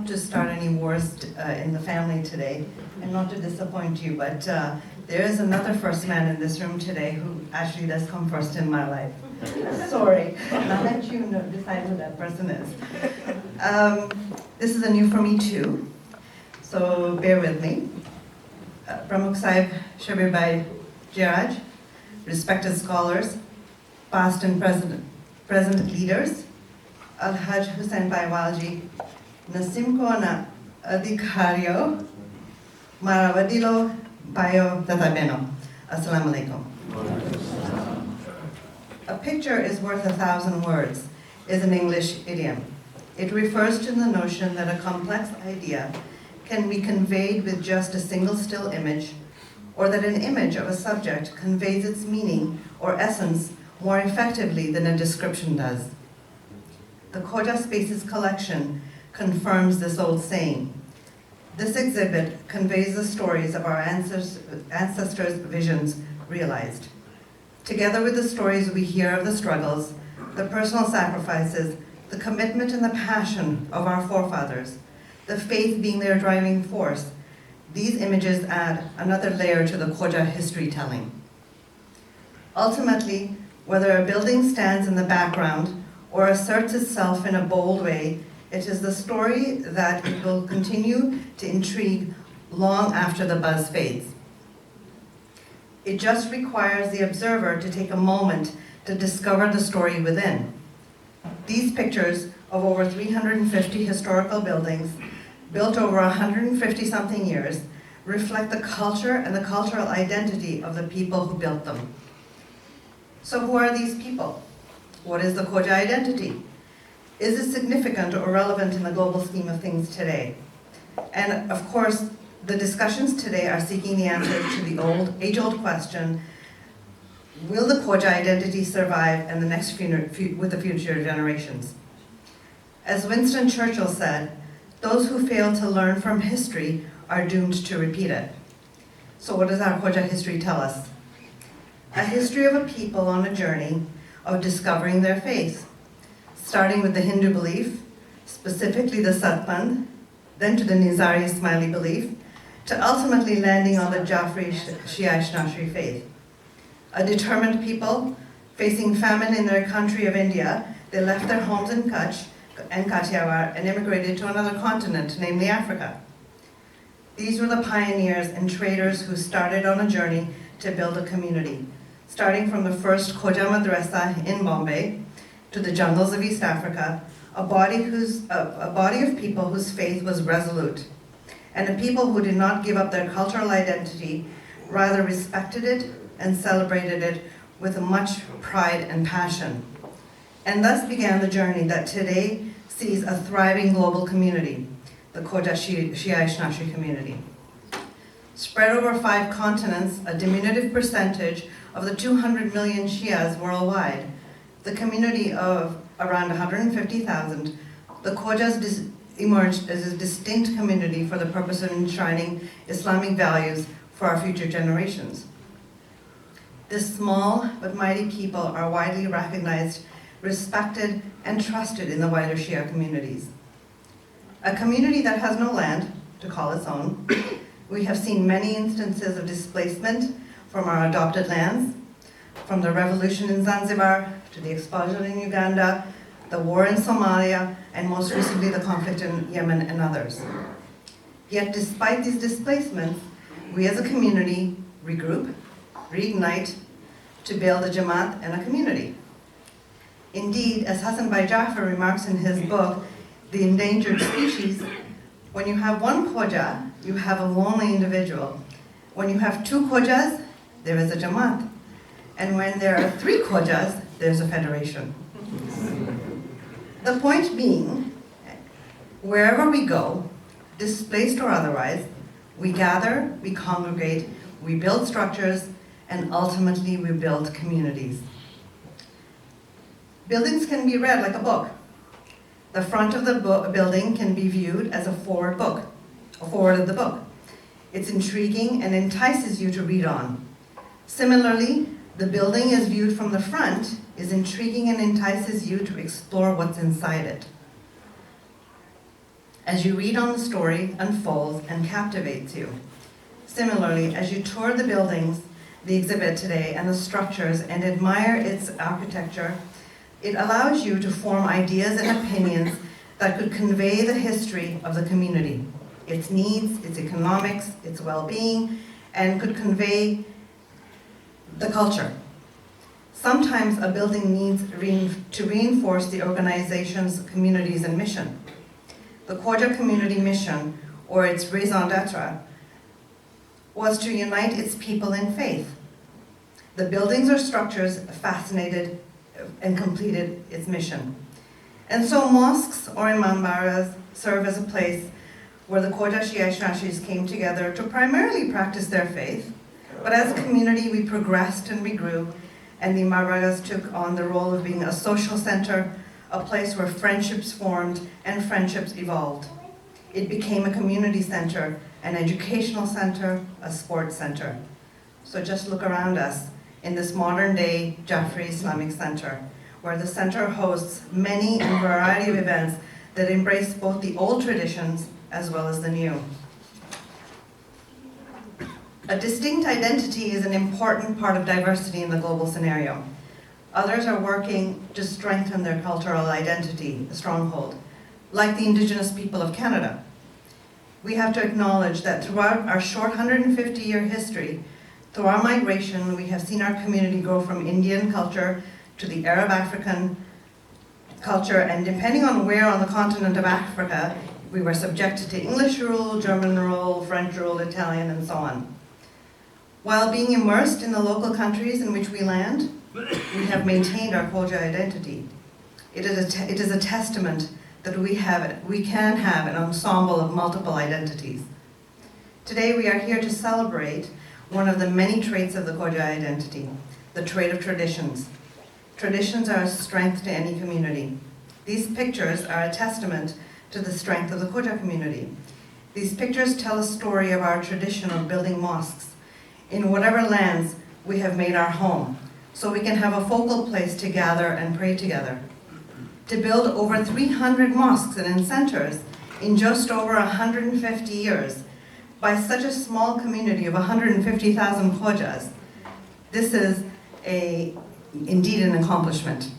not to start any wars in the family today, and not to disappoint you, but there is another first man in this room today who actually does come first in my life. Sorry, I'll let you decide who that person is. This is a new for me too, so bear with me. Pramukh Sahib Shabir Bhai Jiraj, respected scholars, past and present leaders, Al-Hajj Hussain Bhai Walji, Nasimko na Adhikario, Maravadilo Bayo Tatabeno. Assalamu alaikum. A picture is worth 1,000 words is an English idiom. It refers to the notion that a complex idea can be conveyed with just a single still image, or that an image of a subject conveys its meaning or essence more effectively than a description does. The Khoja Spaces collection confirms this old saying. This exhibit conveys the stories of our ancestors' visions realized. Together with the stories we hear of the struggles, the personal sacrifices, the commitment and the passion of our forefathers, the faith being their driving force, these images add another layer to the Khoja history telling. Ultimately, whether a building stands in the background or asserts itself in a bold way, it is the story that it will continue to intrigue long after the buzz fades. It just requires the observer to take a moment to discover the story within. These pictures of over 350 historical buildings, built over 150-something years, reflect the culture and the cultural identity of the people who built them. So who are these people? What is the Khoja identity? Is it significant or relevant in the global scheme of things today? And of course, the discussions today are seeking the answer to the age-old question, will the Khoja identity survive in the next with the future generations? As Winston Churchill said, those who fail to learn from history are doomed to repeat it. So what does our Khoja history tell us? A history of a people on a journey of discovering their faith, starting with the Hindu belief, specifically the Satpand, then to the Nizari Ismaili belief, to ultimately landing on the Jafri Shia Ishnashri faith. A determined people facing famine in their country of India, they left their homes in Kutch and Kathiawar and immigrated to another continent, namely Africa. These were the pioneers and traders who started on a journey to build a community, starting from the first Khoja Madrasa in Bombay to the jungles of East Africa, a body of people whose faith was resolute, and a people who did not give up their cultural identity, rather respected it and celebrated it with much pride and passion. And thus began the journey that today sees a thriving global community, the Khoja Shia Ishnashri community. Spread over 5 continents, a diminutive percentage of the 200 million Shias worldwide, the community of around 150,000, the Khojas emerged as a distinct community for the purpose of enshrining Islamic values for our future generations. This small but mighty people are widely recognized, respected, and trusted in the wider Shia communities. A community that has no land to call its own, we have seen many instances of displacement from our adopted lands, from the revolution in Zanzibar to the expulsion in Uganda, the war in Somalia, and most recently the conflict in Yemen and others. Yet despite these displacements, we as a community regroup, reignite, to build a Jamaat and a community. Indeed, as Hassan Bhai Jafar remarks in his book, The Endangered Species, when you have one Khoja, you have a lonely individual. When you have 2 Khojas, there is a Jamaat. And when there are 3 Khojas, there's a federation. The point being, wherever we go, displaced or otherwise, we gather, we congregate, we build structures, and ultimately we build communities. Buildings can be read like a book. The front of the building can be viewed as a forward of the book. It's intriguing and entices you to read on. Similarly, the building as viewed from the front is intriguing and entices you to explore what's inside it. as you read on the story unfolds and captivates you. Similarly, as you tour the buildings, the exhibit today, and the structures and admire its architecture, it allows you to form ideas and opinions that could convey the history of the community, its needs, its economics, its well-being, and could convey the culture. Sometimes a building needs to reinforce the organization's, communities, and mission. The Khoja community mission, or its raison d'etre, was to unite its people in faith. The buildings or structures fascinated and completed its mission. And so mosques or imambaras serve as a place where the Khoja Shia came together to primarily practice their faith, but as a community we progressed and we grew, and the imambaras took on the role of being a social center, a place where friendships formed and friendships evolved. It became a community center, an educational center, a sports center. So just look around us in this modern day Jafri Islamic Center, where the center hosts many and variety of events that embrace both the old traditions as well as the new. A distinct identity is an important part of diversity in the global scenario. Others are working to strengthen their cultural identity, a stronghold, like the Indigenous people of Canada. We have to acknowledge that throughout our short 150-year history, through our migration, we have seen our community grow from Indian culture to the Arab African culture, and depending on where on the continent of Africa, we were subjected to English rule, German rule, French rule, Italian, and so on. While being immersed in the local countries in which we land, we have maintained our Khoja identity. It is a testament that we can have an ensemble of multiple identities. Today we are here to celebrate one of the many traits of the Khoja identity, the trait of traditions. Traditions are a strength to any community. These pictures are a testament to the strength of the Khoja community. These pictures tell a story of our tradition of building mosques in whatever lands we have made our home, so we can have a focal place to gather and pray together. To build over 300 mosques and centers in just over 150 years by such a small community of 150,000 Khojas, this is indeed an accomplishment.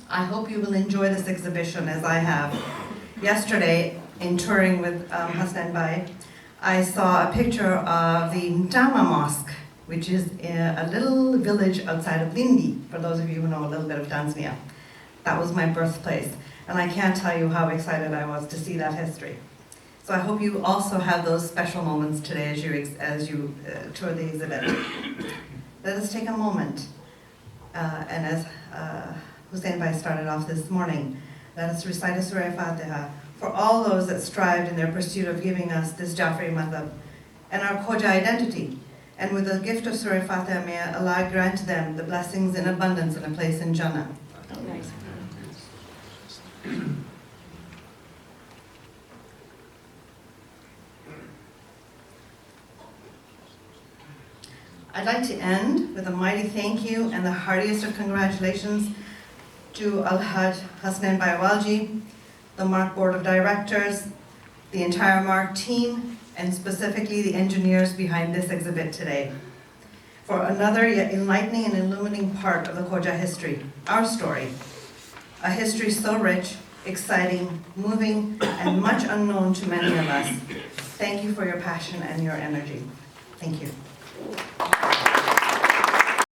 I hope you will enjoy this exhibition as I have. Yesterday, in touring with Hasnain Bhai, I saw a picture of the Ntama Mosque, which is a little village outside of Lindi, for those of you who know a little bit of Tanzania. That was my birthplace, and I can't tell you how excited I was to see that history. So I hope you also have those special moments today as you tour the exhibit. Let us take a moment, and as Hussein Bhai started off this morning, let us recite a Surah Fatiha for all those that strived in their pursuit of giving us this Jafri madhab and our Khoja identity. And with the gift of Surah Fatiha, may Allah grant them the blessings in abundance and a place in Jannah. Nice. I'd like to end with a mighty thank you and the heartiest of congratulations to Al-Hajj Hasnain Bhai Walji, the MARC Board of Directors, the entire MARC team, and specifically the engineers behind this exhibit today, for another yet enlightening and illuminating part of the Khoja history, our story. A history so rich, exciting, moving, and much unknown to many of us. Thank you for your passion and your energy. Thank you.